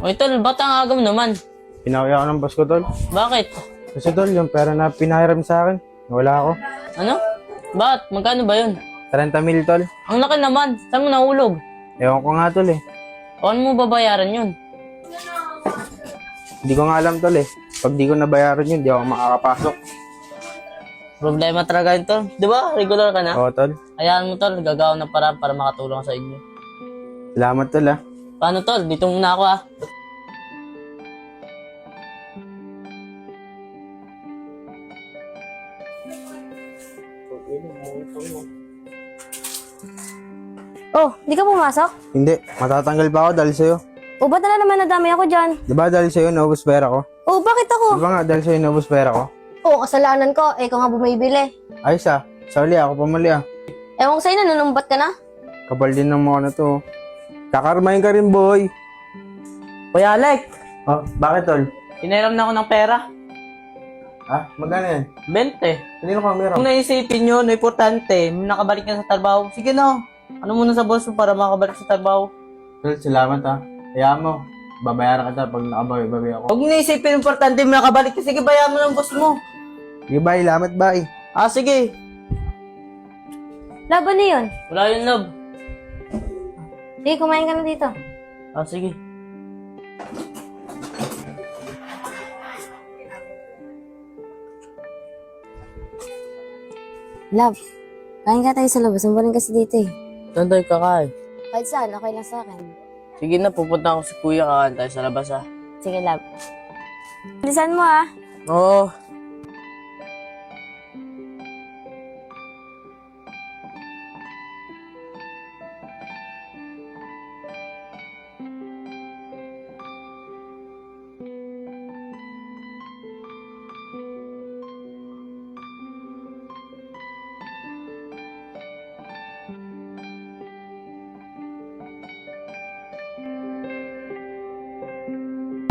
Oy, tol, ba't ang aga mo naman? Pinawi ako ng boss ko, tol. Bakit? Kasi, tol, yung pera na pinahiram sa akin, wala ako. Ano? Ba't? Magkano ba yun? 30 mil, tol. Ang laki naman. Saan mo nahulog? Ewan ko nga, tol, eh. Paano mo babayaran yun? Hindi ko nga alam, tol, eh. Pag di ko nabayaran yun, di ako makakapasok. Problema talaga yun, tol. Di ba? Regular ka na? Oo, tol. Hayaan mo, tol. Gagawa ng paraan para makatulong sa inyo. Salamat, tol, ah. Paano, tol? Dito muna ako, ah. Oh, di ka pumasok? Hindi, matatanggal pa ako dahil sa'yo. O, ba't na naman nadami ako dyan? Di ba dahil sa'yo naubos pera ko? Oh, bakit Di ako? ba nga dahil sa'yo naubos pera ko? Oh, kasalanan ko. Eh, kung nga bumibili. Ayos ah, sali ako pamali ah. Ewan ko sa'yo, nanunumbat ka na? Kapal din ng mga na to. Kakarmahin ka rin, boy. Kuya Alec, Oh, bakit, tol? hiniram na ako ng pera. Ah, magkano yan? 20. Kanino ka meron? Kung naisipin nyo, na importante, may nakabalik na sa trabaho. Sige na. Ano muna sa boss mo para makabalik sa trabaho? Tol, salamat ah. Kaya mo, babayaran kita pag nakabawi-bawi ako. Huwag mo naisipin importante, may nakabalik ka. Sige, bayaran mo ng boss mo. Sige, bye. Salamat, bye. Ah, sige. Laban na yun. Wala yun, love. Sige, kumain ka na dito. Ah, sige. Love, kain ka tayo sa labas. Ang boring kasi dito eh. Saan tayo kakain? Kahit saan, okay lang sa akin. Sige na, pupunta ako sa kuya, kakain tayo sa labas, ah. Sige, love. Bilisan mo ah. Oo.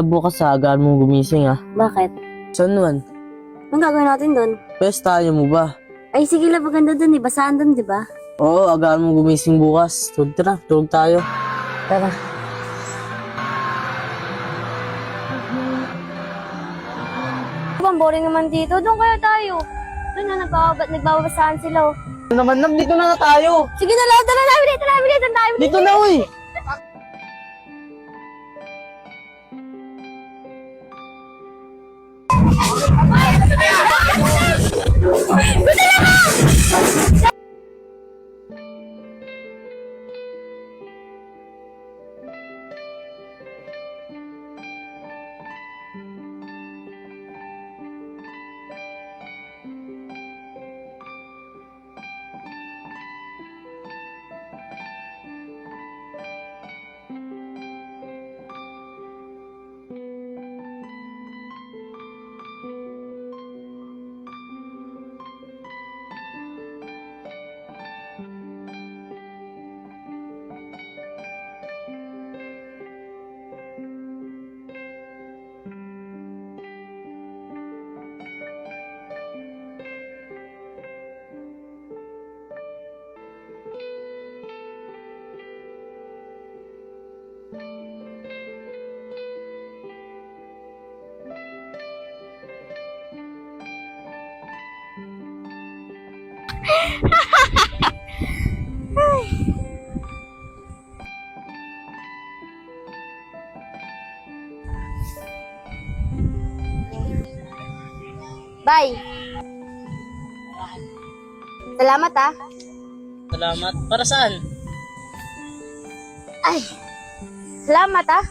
Bukas sa agaan mong gumising, ah. Bakit? Saan naman? Anong gagawin natin doon? Pestahan mo ba? Ay, sige love, maganda doon eh. Basahan doon, di ba? Oo, agaan mong gumising bukas. Tulog tara, tulog tayo. Tara. Ang boring naman dito. Doon kaya tayo. Doon na, nagbabasahan sila oh. Ano naman, Nam? Dito na tayo. Sige na love, tara na, bilis, doon tayo. Dito na, uy. Bye. Salamat ah. Salamat. Para saan? Ay. Salamat ah.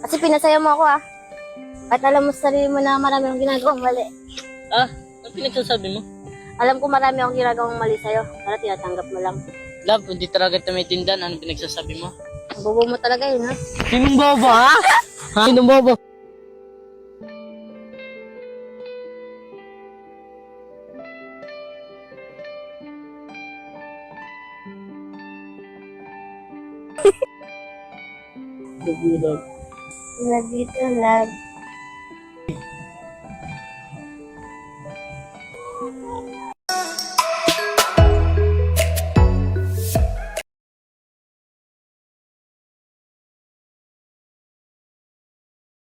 Kasi pinasaya mo ako ah. At alam mo sa sarili mo na marami akong ginagawang mali. Ah, ano pinagsasabi mo? Alam ko marami akong ginagawang mali sa'yo. Para tinatanggap mo lang. Love, hindi talaga tumitindan. Ano pinagsasabi mo? Ang bobo mo talaga yun ha. Sinong bobo, ha? Ha? Sinong bobo? Love you too, love.